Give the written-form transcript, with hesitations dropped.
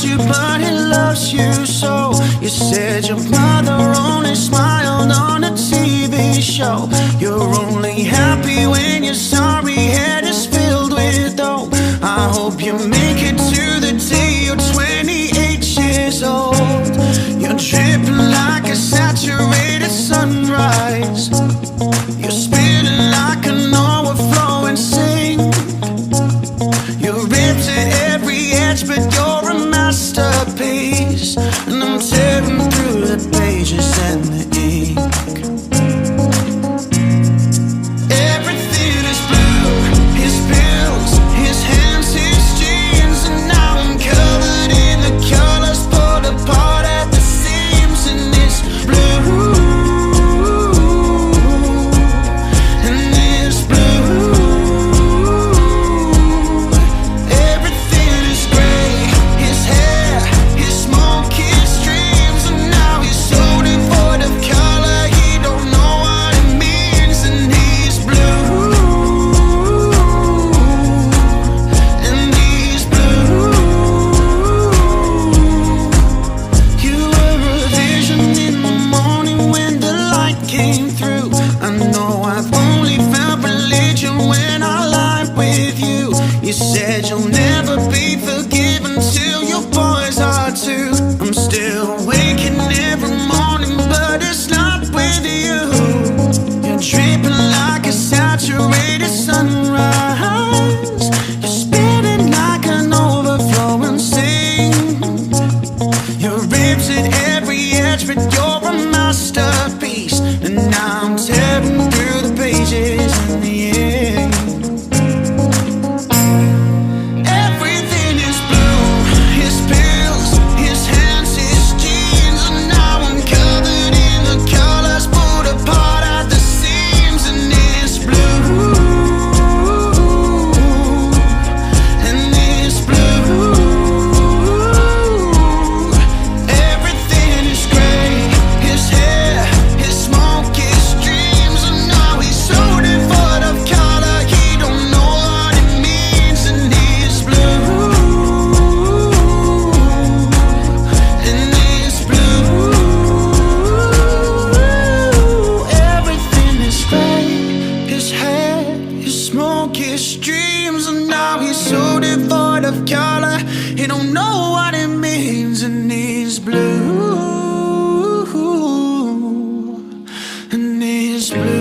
you, but he loves you so. You said your mother only smiled on a TV show. You're only happy when your sorry head is filled with dope. I hope you make it to the day you're 28 years old. You're dripping like a saturated sunrise. You're spinning like an overflowing sink. You're ripped to every edge, but you're a masterpiece. And I'm tearing through the pages and the ink. Everything is blue, his pills, his hands, his jeans. And now I'm covered in the colors, pulled apart at the seams. And it's blue, and it's blue. Everything is gray, his hair, his smoke, his dreams. And now he's so devoid of color, he don't know what it means. And he's blue, and he's blue. You were a vision in the morning when the light came through. I know I've only found religion when I lie with you. You said you'll never be forgiven till your boys are too. I'm still waking every morning, but it's not with you. You're dripping like a saturated sunrise. You're spinning like an overflowing sink. You're ripped at every edge, but you're a masterpiece. And now I'm tearing through the pages in the ink. Everything is blue, his pills, his hands, his jeans. And now I'm covered in the colors, pulled apart at the seams. And it's blue, and it's blue. Everything is gray, his hair, his smoke, his dreams. And now he's so devoid of color, he don't know what it means. And he's blue, and it's blue. Everything is gray, his hair, his smoke, his dreams. And now he's so devoid of color, he don't know what it means. And he's blue, and he's blue.